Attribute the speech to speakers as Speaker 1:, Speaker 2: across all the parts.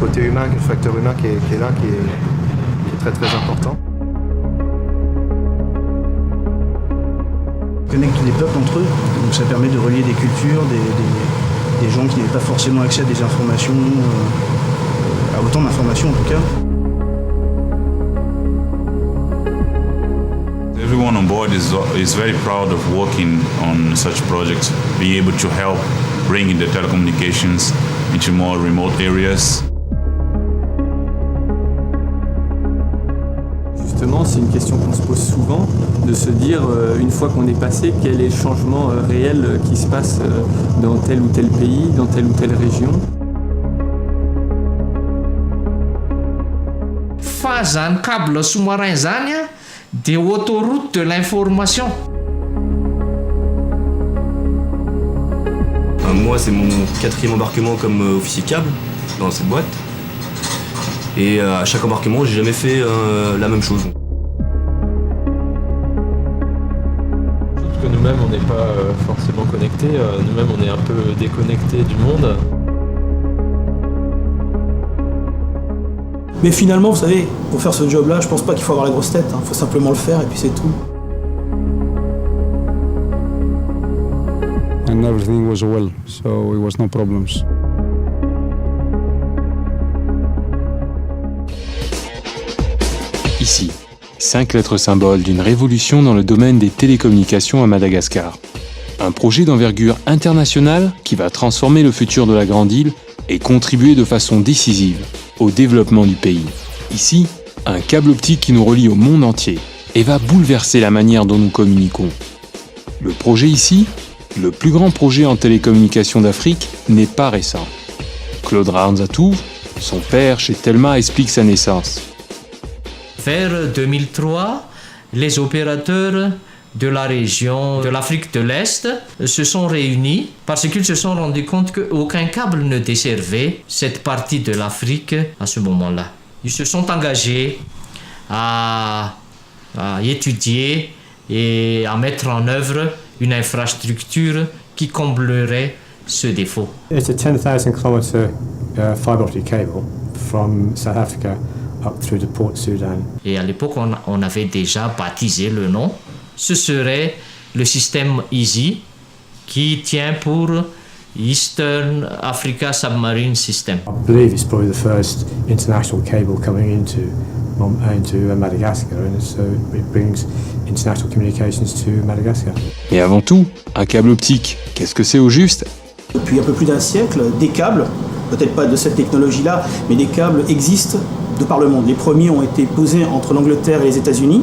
Speaker 1: côté humain, le facteur humain qui est là, qui est très très important.
Speaker 2: Connecte les peuples entre eux, donc ça permet de relier des cultures, des gens qui n'avaient pas forcément accès à des informations, à autant d'informations en tout cas.
Speaker 3: Everyone on board is very proud of working on such projects, being able to help bringing the telecommunications into more remote areas.
Speaker 4: Justement, c'est une question qu'on se pose souvent, de se dire, une fois qu'on est passé, quel est le changement réel qui se passe dans tel ou tel pays, dans telle ou telle région.
Speaker 5: Fa zany câble sous-marin zany de autoroute de l'information.
Speaker 6: Moi, c'est mon 4e embarquement comme officier câble dans cette boîte. Et à chaque embarquement, j'ai jamais fait la même chose.
Speaker 4: Parce que nous-mêmes, on n'est pas forcément connectés. Nous-mêmes, on est un peu déconnectés du monde.
Speaker 2: Mais finalement, vous savez, pour faire ce job-là, je pense pas qu'il faut avoir la grosse tête. Il faut simplement le faire et puis c'est tout.
Speaker 7: And everything was well, so it was no problems.
Speaker 8: Ici, 5 lettres symboles d'une révolution dans le domaine des télécommunications à Madagascar. Un projet d'envergure internationale qui va transformer le futur de la grande île et contribuer de façon décisive au développement du pays. Ici, un câble optique qui nous relie au monde entier et va bouleverser la manière dont nous communiquons. Le projet ici, le plus grand projet en télécommunications d'Afrique, n'est pas récent. Claude Ranzatou, son père chez Telma, explique sa naissance.
Speaker 5: Vers 2003, les opérateurs de la région de l'Afrique de l'Est se sont réunis parce qu'ils se sont rendus compte qu'aucun câble ne desservait cette partie de l'Afrique à ce moment-là. Ils se sont engagés à étudier et à mettre en œuvre une infrastructure qui comblerait ce défaut.
Speaker 9: It's a 10,000 kilometer fibre optic cable from South Africa up through to Port Sudan.
Speaker 5: Et à l'époque, on avait déjà baptisé le nom. Ce serait le système EASY qui tient pour Eastern Africa Submarine System.
Speaker 9: I believe it's probably the first international cable coming into Madagascar, and so it brings international communications to Madagascar.
Speaker 8: Et avant tout, un câble optique, qu'est-ce que c'est au juste ?
Speaker 2: Depuis un peu plus d'un siècle, des câbles, peut-être pas de cette technologie-là, mais des câbles existent de par le monde. Les premiers ont été posés entre l'Angleterre et les États-Unis.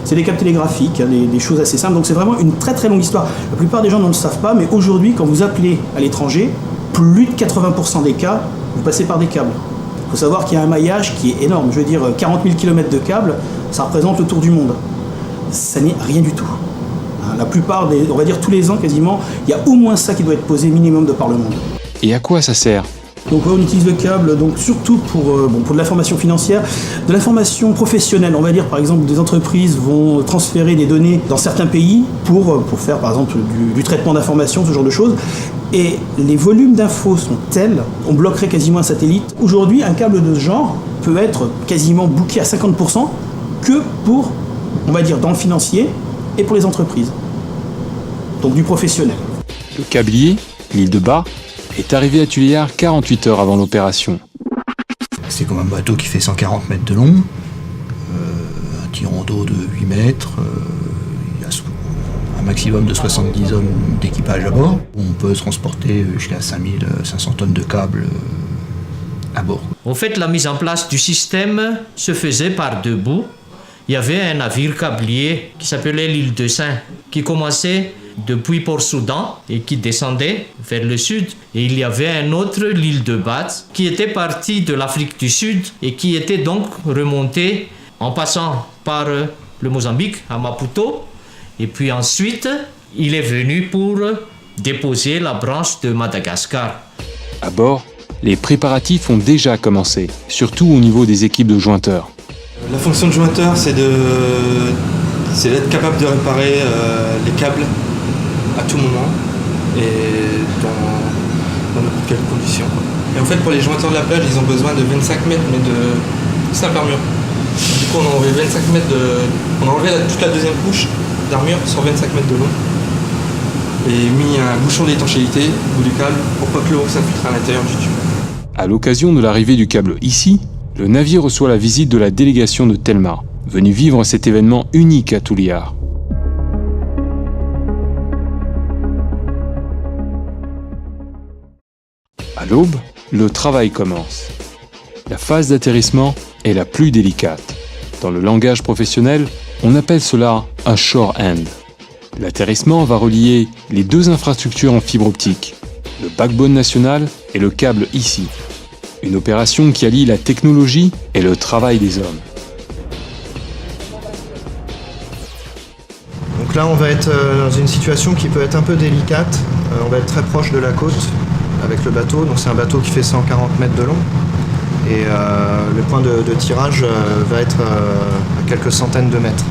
Speaker 2: C'est des câbles télégraphiques, des choses assez simples. Donc c'est vraiment une très très longue histoire. La plupart des gens ne le savent pas, mais aujourd'hui, quand vous appelez à l'étranger, plus de 80% des cas, vous passez par des câbles. Il faut savoir qu'il y a un maillage qui est énorme. Je veux dire, 40 000 km de câbles, ça représente le tour du monde. Ça n'est rien du tout. La plupart des, on va dire tous les ans quasiment, il y a au moins ça qui doit être posé minimum de par le monde.
Speaker 8: Et à quoi ça sert ?
Speaker 2: Donc on utilise le câble donc surtout pour de l'information financière, de l'information professionnelle. On va dire par exemple des entreprises vont transférer des données dans certains pays pour faire par exemple du traitement d'informations, ce genre de choses. Et les volumes d'infos sont tels, on bloquerait quasiment un satellite. Aujourd'hui, un câble de ce genre peut être quasiment booké à 50% que pour, on va dire, dans le financier et pour les entreprises. Donc du professionnel.
Speaker 8: Le câblier, l'île de Bas, est arrivé à Tuléar 48 heures avant l'opération.
Speaker 10: C'est comme un bateau qui fait 140 mètres de long, un tirant d'eau de 8 mètres, il y a un maximum de 70 hommes d'équipage à bord. On peut transporter jusqu'à 5500 tonnes de câbles à bord.
Speaker 5: En fait, la mise en place du système se faisait par deux bouts. Il y avait un navire câblier qui s'appelait l'île de Saint, qui commençait depuis Port-Soudan et qui descendait vers le sud. Et il y avait un autre, l'île de Bat, qui était parti de l'Afrique du Sud et qui était donc remonté en passant par le Mozambique, à Maputo. Et puis ensuite, il est venu pour déposer la branche de Madagascar.
Speaker 8: À bord, les préparatifs ont déjà commencé, surtout au niveau des équipes de jointeurs.
Speaker 11: La fonction de jointeur, c'est d'être capable de réparer les câbles à tout moment et dans n'importe quelle condition. Et en fait, pour les jointeurs de la plage, ils ont besoin de 25 mètres, mais de simple armure. Du coup, on a enlevé 25 mètres on a enlevé toute la deuxième couche d'armure sur 25 mètres de long. Et mis un bouchon d'étanchéité au bout du câble pour pas que l'eau s'infiltre à l'intérieur du tube.
Speaker 8: À l'occasion de l'arrivée du câble ici, le navire reçoit la visite de la délégation de Telmar, venue vivre cet événement unique à Touliard. À l'aube, le travail commence. La phase d'atterrissement est la plus délicate. Dans le langage professionnel, on appelle cela un shore end. L'atterrissement va relier les deux infrastructures en fibre optique, le backbone national et le câble ici. Une opération qui allie la technologie et le travail des hommes.
Speaker 1: Donc là, on va être dans une situation qui peut être un peu délicate. On va être très proche de la côte avec le bateau. Donc c'est un bateau qui fait 140 mètres de long. Et le point de tirage va être à quelques centaines de mètres.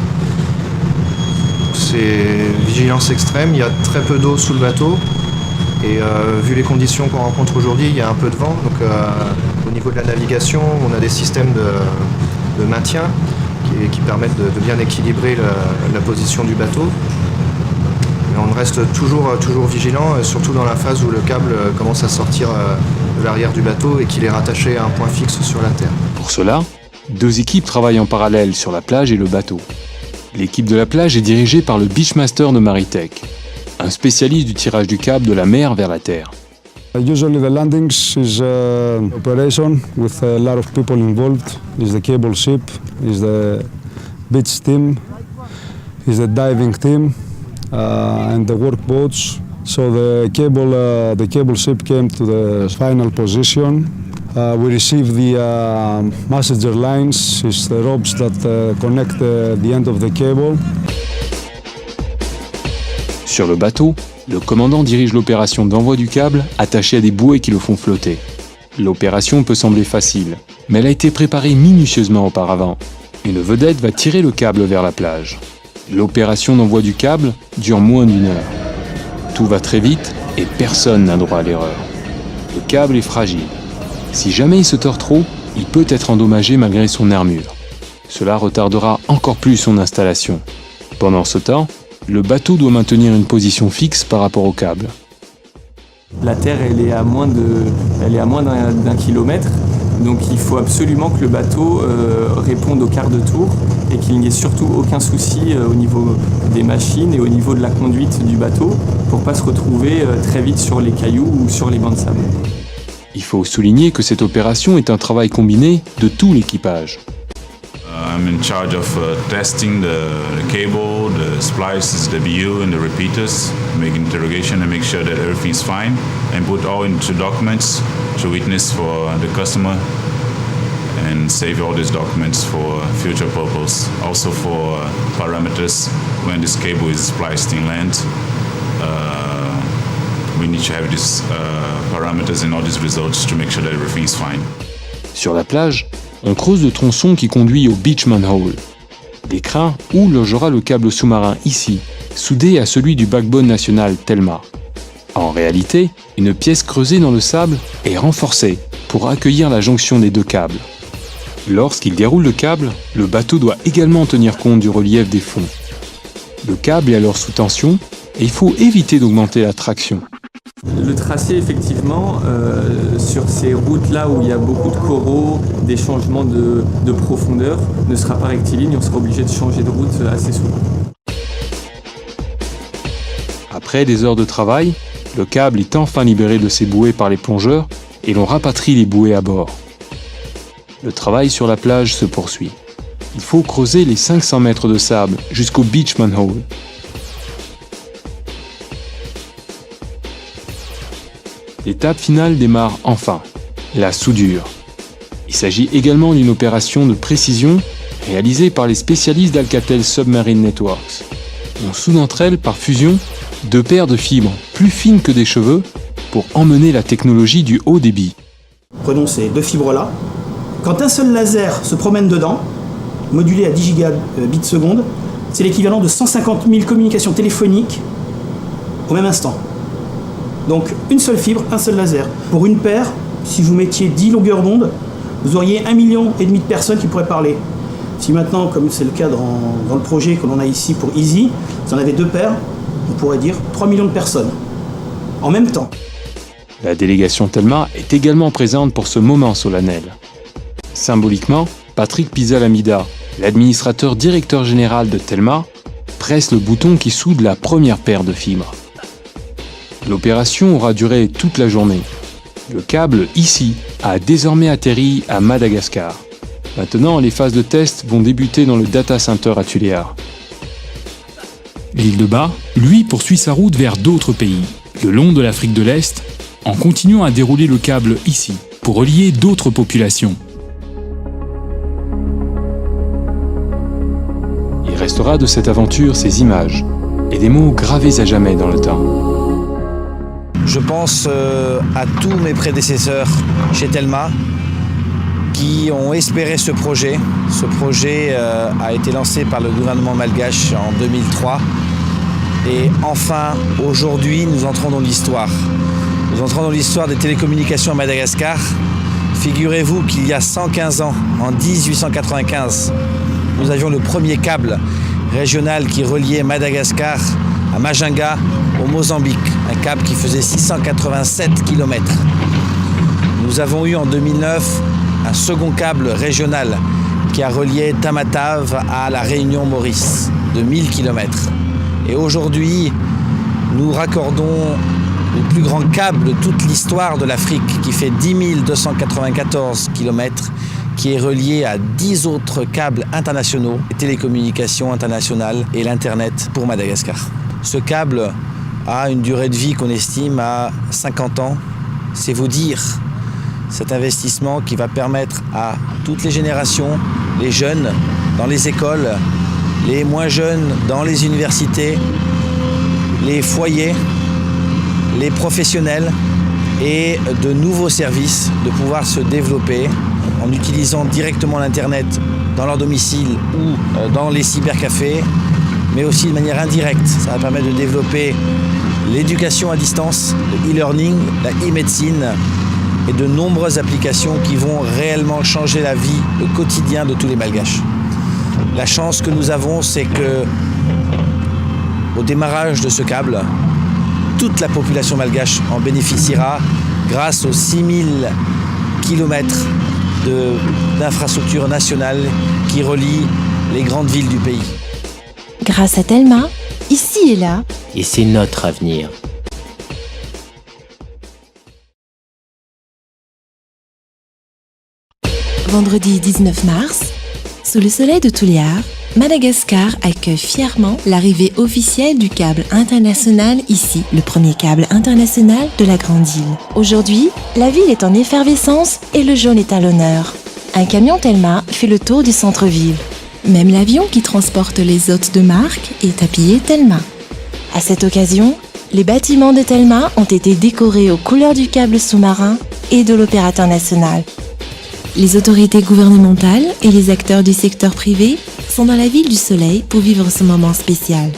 Speaker 1: C'est vigilance extrême, il y a très peu d'eau sous le bateau. Et vu les conditions qu'on rencontre aujourd'hui, il y a un peu de vent. Donc au niveau de la navigation, on a des systèmes de maintien qui permettent de bien équilibrer la position du bateau. Mais on reste toujours vigilant, surtout dans la phase où le câble commence à sortir de l'arrière du bateau et qu'il est rattaché à un point fixe sur la terre.
Speaker 8: Pour cela, deux équipes travaillent en parallèle sur la plage et le bateau. L'équipe de la plage est dirigée par le Beachmaster de Maritech, un spécialiste du tirage du câble de la mer vers la terre.
Speaker 7: Usually the landings is an operation with a lot of people involved. Is the cable ship, is the beach team, is the diving team, and the workboats. So the cable ship came to the final position. We received the messenger lines, is the ropes that connect the end of the cable.
Speaker 8: Sur le bateau, le commandant dirige l'opération d'envoi du câble attaché à des bouées qui le font flotter. L'opération peut sembler facile, mais elle a été préparée minutieusement auparavant. Une vedette va tirer le câble vers la plage. L'opération d'envoi du câble dure moins d'1 heure. Tout va très vite et personne n'a droit à l'erreur. Le câble est fragile. Si jamais il se tord trop, il peut être endommagé malgré son armure. Cela retardera encore plus son installation. Pendant ce temps, le bateau doit maintenir une position fixe par rapport au câble.
Speaker 4: La Terre, elle est à moins d'un kilomètre, donc il faut absolument que le bateau réponde au quart de tour et qu'il n'y ait surtout aucun souci au niveau des machines et au niveau de la conduite du bateau pour ne pas se retrouver très vite sur les cailloux ou sur les bancs de sable.
Speaker 8: Il faut souligner que cette opération est un travail combiné de tout l'équipage.
Speaker 3: I'm in charge of testing the cable, the splices, the BU and the repeaters, make interrogation and make sure that everything's fine, and put all into documents to witness for the customer and save all these documents for future purpose. Also for parameters when this cable is spliced in land. We need to have these parameters and all these results to make sure that everything is fine.
Speaker 8: Sur la plage, on creuse le tronçon qui conduit au beach manhole. L'écrin où logera le câble sous-marin ici, soudé à celui du backbone national Telmar. En réalité, une pièce creusée dans le sable est renforcée pour accueillir la jonction des deux câbles. Lorsqu'il déroule le câble, le bateau doit également tenir compte du relief des fonds. Le câble est alors sous tension et il faut éviter d'augmenter la traction.
Speaker 4: Le tracé, effectivement, sur ces routes-là où il y a beaucoup de coraux, des changements de profondeur, ne sera pas rectiligne, on sera obligé de changer de route assez souvent.
Speaker 8: Après des heures de travail, le câble est enfin libéré de ses bouées par les plongeurs et l'on rapatrie les bouées à bord. Le travail sur la plage se poursuit. Il faut creuser les 500 mètres de sable jusqu'au beach manhole. L'étape finale démarre enfin, la soudure. Il s'agit également d'une opération de précision réalisée par les spécialistes d'Alcatel Submarine Networks. On soude entre elles par fusion 2 paires de fibres plus fines que des cheveux pour emmener la technologie du haut débit.
Speaker 2: Prenons ces 2 fibres-là. Quand un seul laser se promène dedans, modulé à 10 gigabits seconde, c'est l'équivalent de 150 000 communications téléphoniques au même instant. Donc une seule fibre, un seul laser. Pour une paire, Si vous mettiez 10 longueurs d'onde, vous auriez 1,5 million de personnes qui pourraient parler. Si maintenant, comme c'est le cas dans le projet que l'on a ici pour Easy, si on avait 2 paires, on pourrait dire 3 millions de personnes, en même temps.
Speaker 8: La délégation Telma est également présente pour ce moment solennel. Symboliquement, Patrick Pizal-Amida, l'administrateur directeur général de Telma, presse le bouton qui soude la première paire de fibres. L'opération aura duré toute la journée. Le câble, ici, a désormais atterri à Madagascar. Maintenant, les phases de test vont débuter dans le data center à Tuléar.
Speaker 12: L'île de Bas, lui, poursuit sa route vers d'autres pays, le long de l'Afrique de l'Est, en continuant à dérouler le câble ici, pour relier d'autres populations.
Speaker 8: Il restera de cette aventure ces images et des mots gravés à jamais dans le temps.
Speaker 13: Je pense à tous mes prédécesseurs chez Telma qui ont espéré ce projet. Ce projet a été lancé par le gouvernement malgache en 2003. Et enfin, aujourd'hui, nous entrons dans l'histoire. Nous entrons dans l'histoire des télécommunications à Madagascar. Figurez-vous qu'il y a 115 ans, en 1895, nous avions le premier câble régional qui reliait Madagascar à Majinga, au Mozambique. Un câble qui faisait 687 km. Nous avons eu en 2009 un second câble régional qui a relié Tamatave à la Réunion Maurice de 1000 km. Et aujourd'hui, nous raccordons le plus grand câble de toute l'histoire de l'Afrique qui fait 10 294 km, qui est relié à 10 autres câbles internationaux, les télécommunications internationales et l'Internet pour Madagascar. Ce câble a une durée de vie qu'on estime à 50 ans. C'est vous dire cet investissement qui va permettre à toutes les générations, les jeunes dans les écoles, les moins jeunes dans les universités, les foyers, les professionnels et de nouveaux services de pouvoir se développer en utilisant directement l'Internet dans leur domicile ou dans les cybercafés, mais aussi de manière indirecte. Ça va permettre de développer l'éducation à distance, le e-learning, la e-médecine et de nombreuses applications qui vont réellement changer la vie, le quotidien de tous les Malgaches. La chance que nous avons, c'est que au démarrage de ce câble, toute la population malgache en bénéficiera grâce aux 6000 km d'infrastructures nationales qui relient les grandes villes du pays.
Speaker 14: Grâce à Telma, ici et là,
Speaker 15: et c'est notre avenir.
Speaker 14: Vendredi 19 mars, sous le soleil de Tuléar, Madagascar accueille fièrement l'arrivée officielle du câble international ici, le premier câble international de la Grande Île. Aujourd'hui, la ville est en effervescence et le jaune est à l'honneur. Un camion Telma fait le tour du centre-ville. Même l'avion qui transporte les hôtes de marque est habillé Telma. À cette occasion, les bâtiments de Telma ont été décorés aux couleurs du câble sous-marin et de l'opérateur national. Les autorités gouvernementales et les acteurs du secteur privé sont dans la ville du Soleil pour vivre ce moment spécial.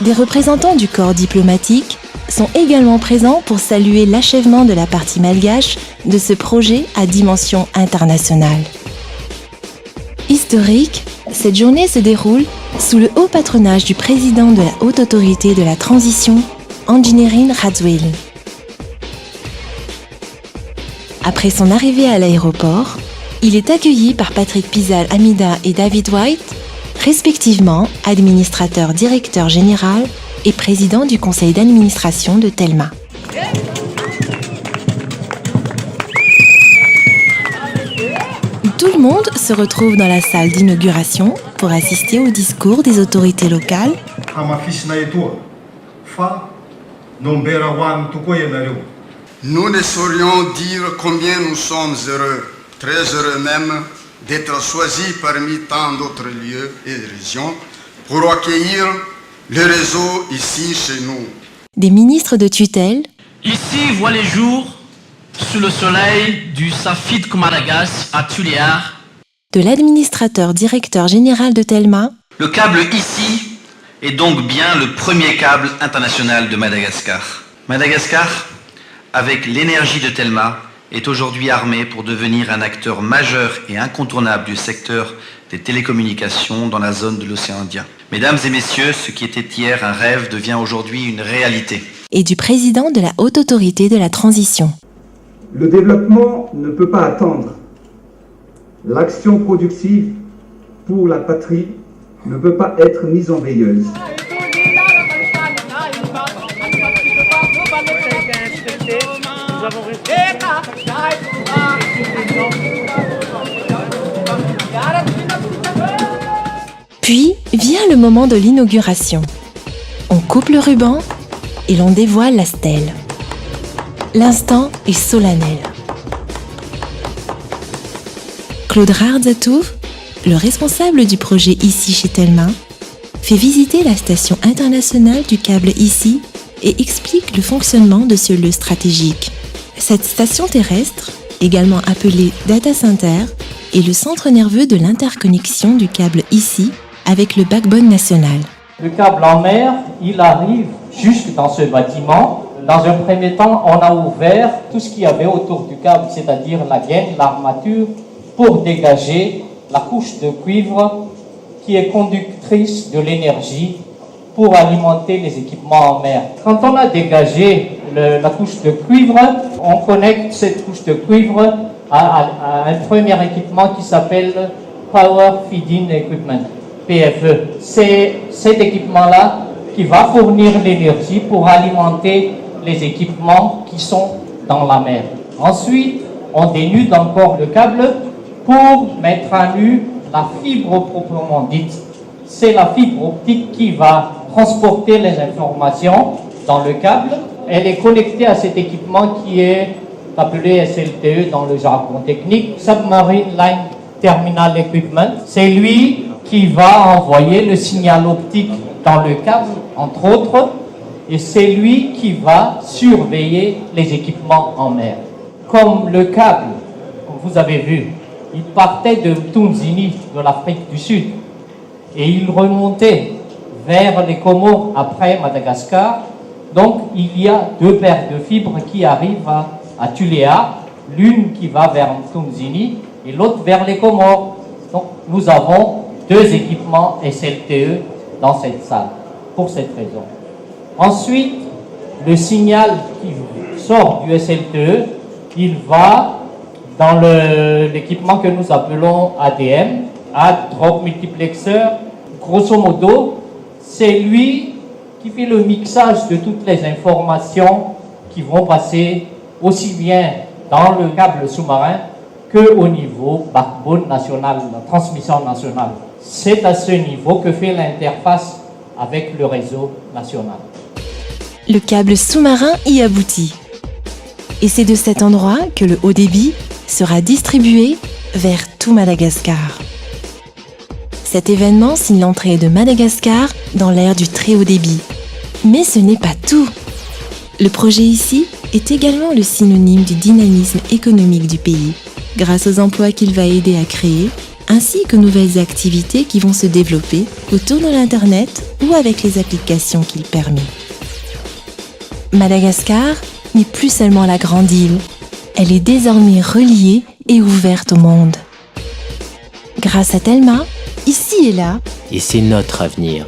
Speaker 14: Des représentants du corps diplomatique sont également présents pour saluer l'achèvement de la partie malgache de ce projet à dimension internationale. Historique, cette journée se déroule sous le haut patronage du président de la Haute Autorité de la Transition, Anjinirine Rajoelina. Après son arrivée à l'aéroport, il est accueilli par Patrick Pizal-Amida et David White, respectivement administrateur directeur général et président du conseil d'administration de Telma. Tout le monde se retrouve dans la salle d'inauguration pour assister au discours des autorités locales.
Speaker 16: Nous ne saurions dire combien nous sommes heureux, très heureux même, d'être choisis parmi tant d'autres lieux et régions pour accueillir le réseau ici chez nous.
Speaker 14: Des ministres de tutelle.
Speaker 17: Ici voit les jours sous le soleil du Safid Madagascar à Tuléar.
Speaker 14: De l'administrateur directeur général de Telma.
Speaker 17: Le câble ici est donc bien le premier câble international de Madagascar. Madagascar, avec l'énergie de Telma, est aujourd'hui armé pour devenir un acteur majeur et incontournable du secteur des télécommunications dans la zone de l'océan Indien. Mesdames et messieurs, ce qui était hier un rêve devient aujourd'hui une réalité.
Speaker 14: Et du président de la Haute Autorité de la Transition.
Speaker 15: Le développement ne peut pas attendre. L'action productive pour la patrie ne peut pas être mise en veilleuse.
Speaker 14: Puis vient le moment de l'inauguration. On coupe le ruban et l'on dévoile la stèle. L'instant est solennel. Claude Rardzatou, le responsable du projet ici chez Telma, fait visiter la station internationale du câble ici et explique le fonctionnement de ce lieu stratégique. Cette station terrestre, également appelée data center, est le centre nerveux de l'interconnexion du câble ici avec le backbone national.
Speaker 18: Le câble en mer, il arrive juste dans ce bâtiment. Dans un premier temps, on a ouvert tout ce qu'il y avait autour du câble, c'est-à-dire la gaine, l'armature, pour dégager la couche de cuivre qui est conductrice de l'énergie pour alimenter les équipements en mer. Quand on a dégagé la couche de cuivre, on connecte cette couche de cuivre à un premier équipement qui s'appelle Power Feeding Equipment, PFE. C'est cet équipement-là qui va fournir l'énergie pour alimenter les équipements qui sont dans la mer. Ensuite, on dénude encore le câble pour mettre à nu la fibre proprement dite. C'est la fibre optique qui va transporter les informations dans le câble. Elle est connectée à cet équipement qui est appelé SLTE dans le jargon technique, Submarine Line Terminal Equipment. C'est lui qui va envoyer le signal optique dans le câble, entre autres, et c'est lui qui va surveiller les équipements en mer. Comme le câble, comme vous avez vu, il partait de Mtunzini, de l'Afrique du Sud, et il remontait vers les Comores après Madagascar. Donc il y a deux paires de fibres qui arrivent à Tuléa, l'une qui va vers Mtunzini et l'autre vers les Comores. Donc nous avons deux équipements SLTE dans cette salle, pour cette raison. Ensuite, le signal qui sort du SLTE, il va dans l'équipement que nous appelons ADM, Add Drop Multiplexer. Grosso modo, c'est lui qui fait le mixage de toutes les informations qui vont passer aussi bien dans le câble sous-marin qu'au niveau backbone national, la transmission nationale. C'est à ce niveau que fait l'interface avec le réseau national.
Speaker 14: Le câble sous-marin y aboutit. Et c'est de cet endroit que le haut débit sera distribué vers tout Madagascar. Cet événement signe l'entrée de Madagascar dans l'ère du très haut débit. Mais ce n'est pas tout. Le projet ici est également le synonyme du dynamisme économique du pays, grâce aux emplois qu'il va aider à créer, ainsi que nouvelles activités qui vont se développer autour de l'Internet ou avec les applications qu'il permet. Madagascar n'est plus seulement la grande île, elle est désormais reliée et ouverte au monde. Grâce à Telma, ici et là,
Speaker 19: et c'est notre avenir.